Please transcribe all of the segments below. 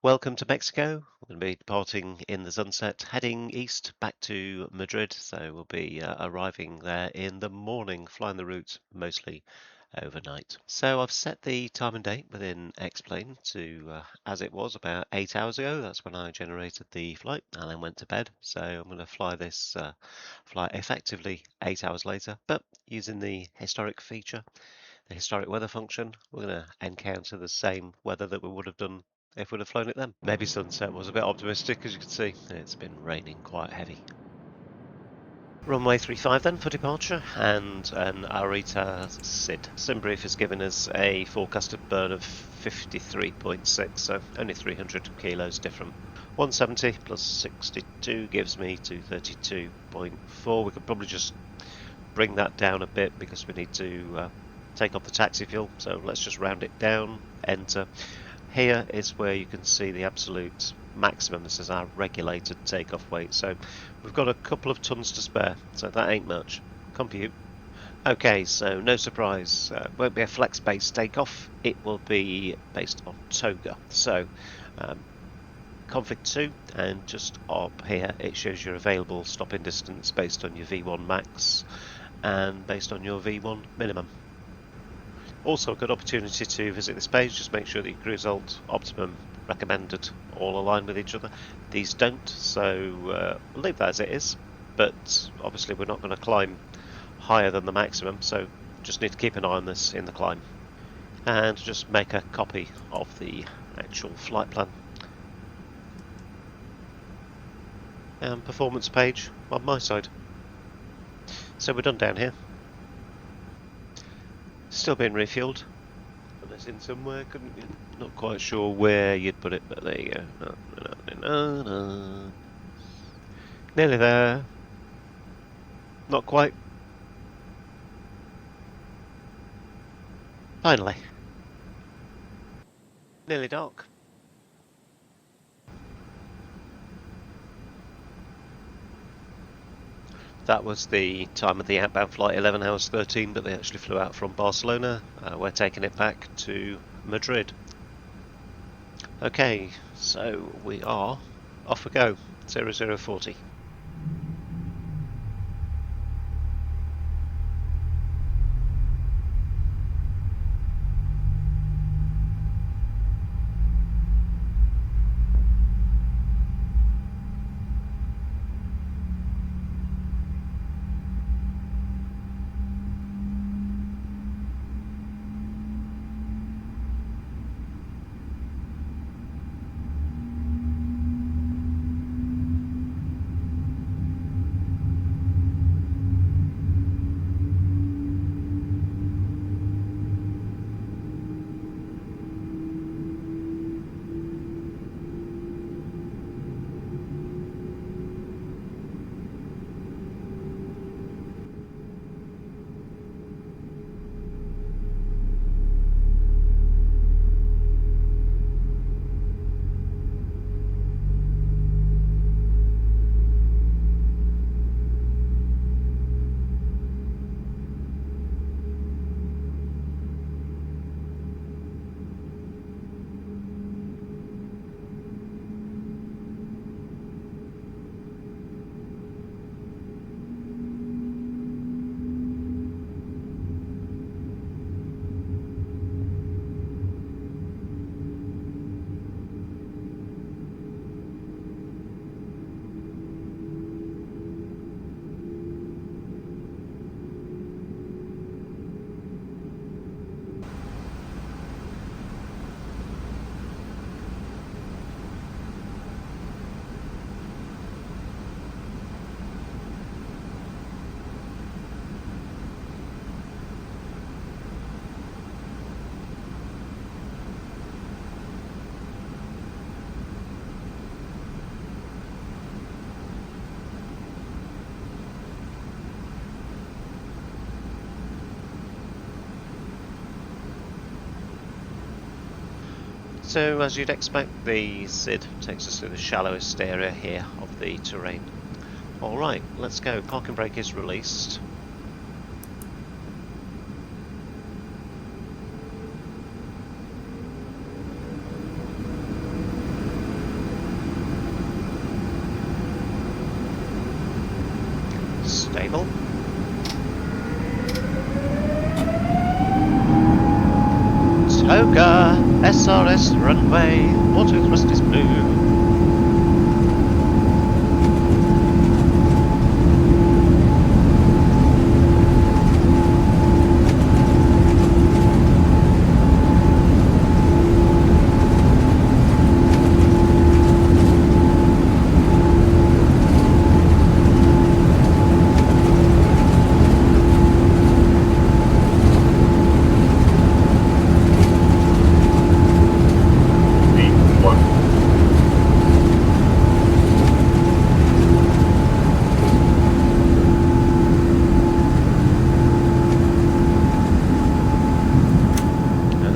Welcome to Mexico. We're going to be departing in the sunset, heading east back to Madrid. So we'll be arriving there in the morning, flying the route mostly overnight. So I've set the time and date within X-Plane to as it was about 8 hours ago. That's when I generated the flight and then went to bed. So I'm going to fly this flight effectively 8 hours later, but using the historic feature, the historic weather function, we're going to encounter the same weather that we would have done if we'd have flown it then. Maybe sunset was a bit optimistic, as you can see. It's been raining quite heavy. Runway 35 then for departure, and an Arita SID. SimBrief has given us a forecasted burn of 53.6, so only 300 kilos different. 170 plus 62 gives me 232.4. We could probably just bring that down a bit because we need to take off the taxi fuel, so let's just round it down, enter. Here is where you can see the absolute maximum. This is our regulated takeoff weight. So we've got a couple of tons to spare, so that ain't much. Compute. Okay, so no surprise, won't be a flex-based takeoff. It will be based on toga. So config 2, and just up here it shows your available stopping distance based on your V1 max and based on your V1 minimum. Also a good opportunity to visit this page, just make sure that your cruise result, optimum, recommended all align with each other. These don't, so we'll leave that as it is, but obviously we're not going to climb higher than the maximum, so just need to keep an eye on this in the climb. And just make a copy of the actual flight plan. And performance page on my side. So we're done down here. Still being refueled. Put this in somewhere, couldn't you? Not quite sure where you'd put it, but there you go. Nearly there. Not quite. Finally. Nearly dark. That was the time of the outbound flight, 11 hours 13, but they actually flew out from Barcelona. We're taking it back to Madrid. Okay, so we are off we go, 0040. So as you'd expect, the SID takes us through the shallowest area here of the terrain. Alright, let's go. Parking brake is released. Stable. Toga, SRS runway, auto thrust is blue.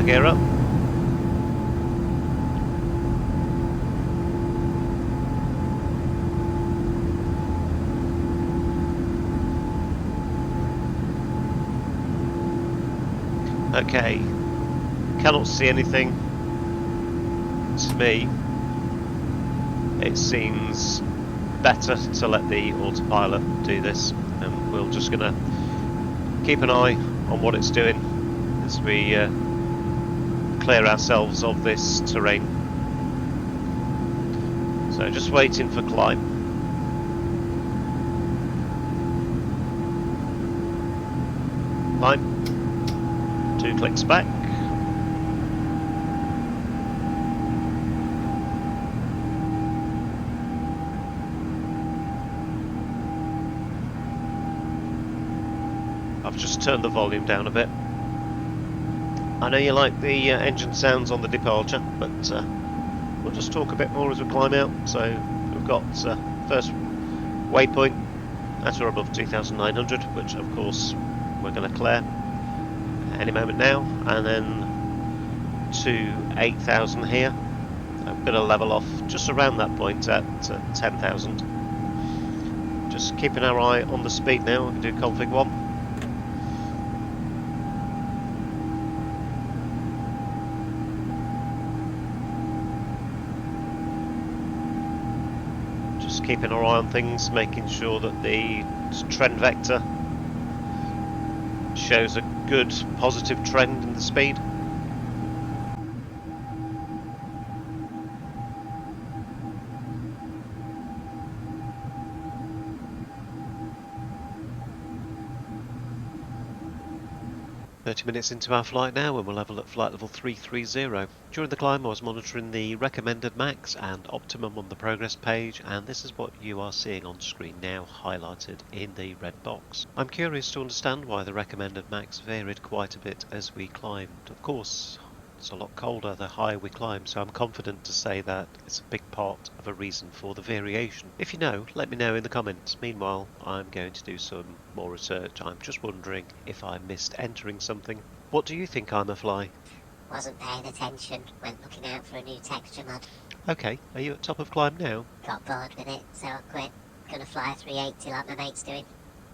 Gear up. Okay, cannot see anything. To me, it seems better to let the autopilot do this, and we're just gonna keep an eye on what it's doing as we clear ourselves of this terrain. So just waiting for climb. Climb. 2 clicks back. I've just turned the volume down a bit. I know you like the engine sounds on the departure, but we'll just talk a bit more as we climb out. So we've got first waypoint at or above 2,900, which of course we're going to clear any moment now, and then to 8,000 here. I'm going to level off just around that point at 10,000. Just keeping our eye on the speed now. We can do config 1. Keeping our eye on things, making sure that the trend vector shows a good positive trend in the speed. Minutes into our flight now, and we're level at flight level 330. During the climb I was monitoring the recommended max and optimum on the progress page, and this is what you are seeing on screen now, highlighted in the red box. I'm curious to understand why the recommended max varied quite a bit as we climbed. Of course, it's a lot colder the higher we climb, so I'm confident to say that it's a big part of a reason for the variation. If you know, let me know in the comments. Meanwhile, I'm going to do some more research. I'm just wondering if I missed entering something. What do you think I'm a fly? Wasn't paying attention, went looking out for a new texture mod. Okay, are you at top of climb now? Got bored with it, so I quit. Gonna fly a 380 like my mate's doing.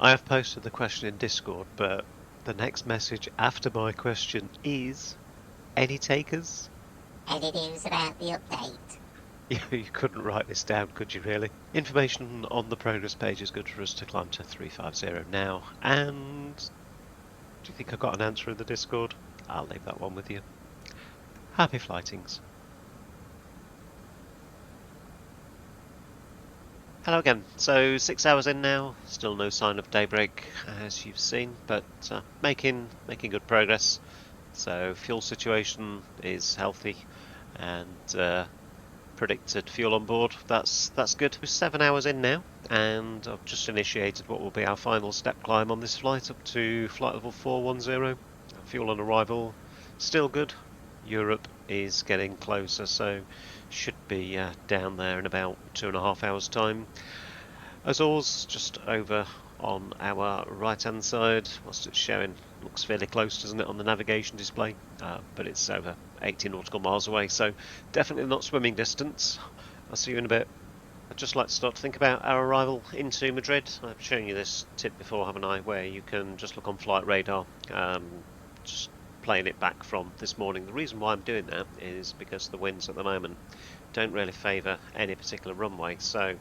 I have posted the question in Discord, but the next message after my question is... any takers? Any news about the update? You couldn't write this down, could you really? Information on the progress page is good for us to climb to 350 now. And do you think I got an answer in the Discord? I'll leave that one with you. Happy flightings. Hello again. So 6 hours in now, still no sign of daybreak as you've seen, but making good progress. So fuel situation is healthy, and predicted fuel on board, that's good. We're 7 hours in now, and I've just initiated what will be our final step climb on this flight up to flight level 410. Fuel on arrival still good. Europe is getting closer, so should be down there in about 2.5 hours time. Azores just over on our right hand side. Whilst it's showing, looks fairly close, doesn't it, on the navigation display, but it's over 80 nautical miles away, so definitely not swimming distance. I'll see you in a bit. I'd just like to start to think about our arrival into Madrid. I've shown you this tip before, haven't I, where you can just look on flight radar, just playing it back from this morning. The reason why I'm doing that is because the winds at the moment don't really favour any particular runway. So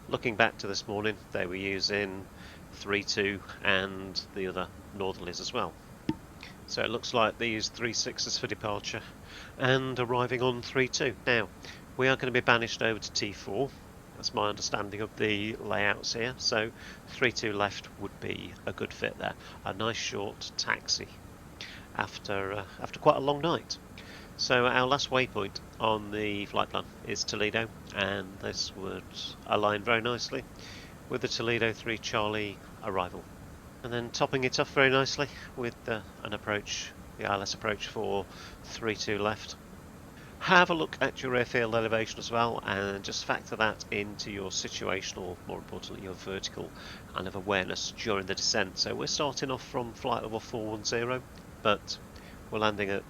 looking back to this morning, they were using 3.2 and the other northerlies as well. So it looks like these 3.6s for departure and arriving on 3.2. Now, we are going to be banished over to T4. That's my understanding of the layouts here. So 3.2 left would be a good fit there. A nice short taxi after quite a long night. So our last waypoint on the flight plan is Toledo, and this would align very nicely with the Toledo 3 Charlie arrival. And then topping it off very nicely with an approach, the ILS approach for 3.2 left. Have a look at your airfield elevation as well, and just factor that into your situational, more importantly your vertical kind of awareness during the descent. So we're starting off from flight level 410, but we're landing on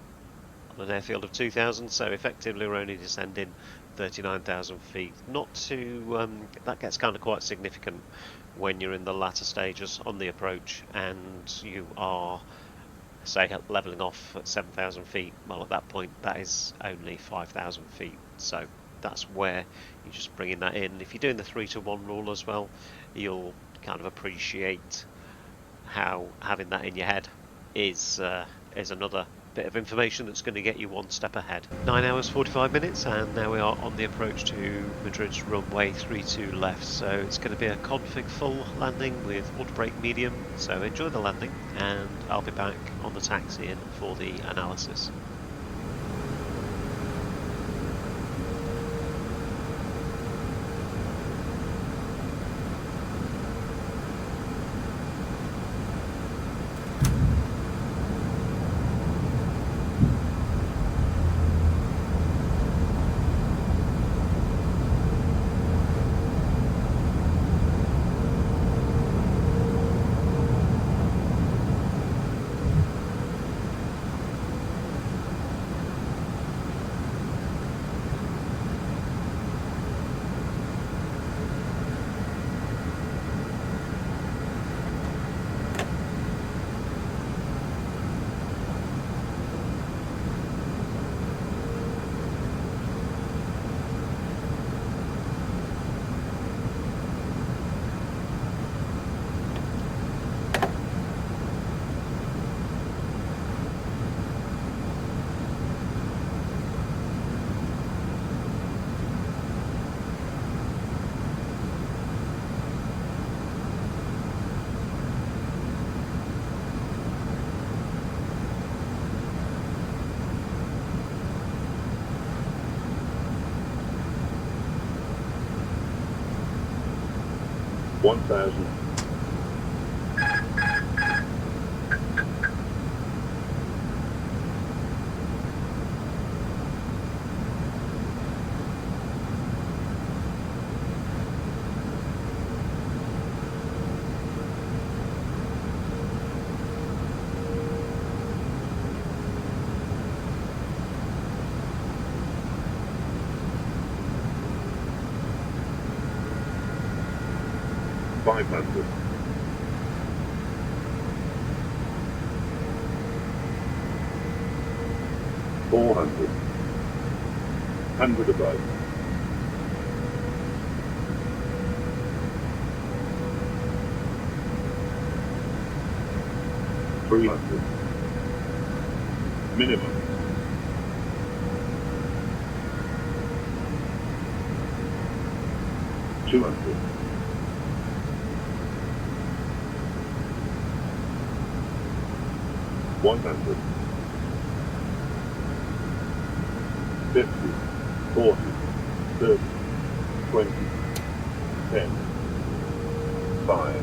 an airfield of 2,000, so effectively we're only descending 39,000 feet. Not too, that gets kind of quite significant when you're in the latter stages on the approach and you are, say, levelling off at 7,000 feet. Well, at that point that is only 5,000 feet, so that's where you're just bringing that in. If you're doing the 3-to-1 rule as well, you'll kind of appreciate how having that in your head is another bit of information that's going to get you one step ahead. 9 hours 45 minutes, and now we are on the approach to Madrid's runway 32 left. So it's going to be a config full landing with auto brake medium, so enjoy the landing, and I'll be back on the taxi in for the analysis. One thousand. Five hundred. 400. 100 above. 300. Minimum. 200. 100. 50, 40, 30, 20, 10, 5.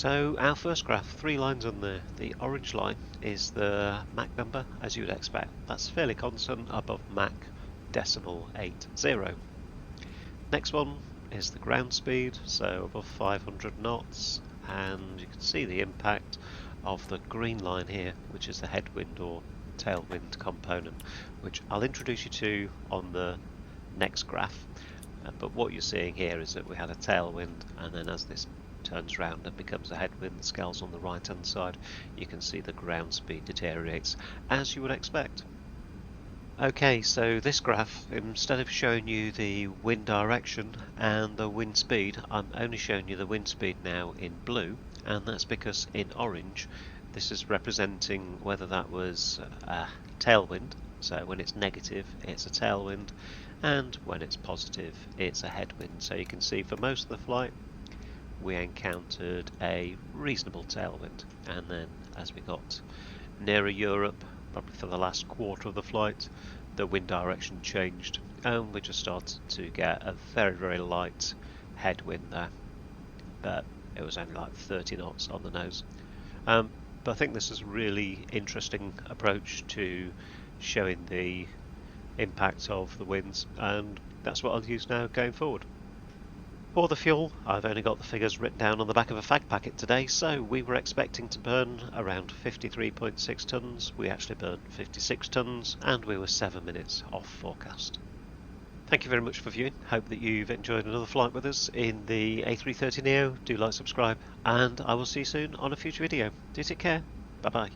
So our first graph, 3 lines on there. The orange line is the Mach number, as you would expect. That's fairly constant above Mach decimal 80. Next one is the ground speed, so above 500 knots, and you can see the impact of the green line here, which is the headwind or tailwind component, which I'll introduce you to on the next graph. But what you're seeing here is that we had a tailwind, and then as this turns round and becomes a headwind, the scale's on the right hand side, you can see the ground speed deteriorates, as you would expect. Okay, so this graph, instead of showing you the wind direction and the wind speed, I'm only showing you the wind speed now in blue, and that's because in orange this is representing whether that was a tailwind, so when it's negative it's a tailwind, and when it's positive it's a headwind. So you can see for most of the flight we encountered a reasonable tailwind, and then as we got nearer Europe, probably for the last quarter of the flight, the wind direction changed and we just started to get a very, very light headwind there, but it was only like 30 knots on the nose. But I think this is a really interesting approach to showing the impact of the winds, and that's what I'll use now going forward. For the fuel, I've only got the figures written down on the back of a fag packet today, so we were expecting to burn around 53.6 tonnes, we actually burned 56 tonnes, and we were 7 minutes off forecast. Thank you very much for viewing, hope that you've enjoyed another flight with us in the A330neo, do like, subscribe, and I will see you soon on a future video. Do take care, bye bye.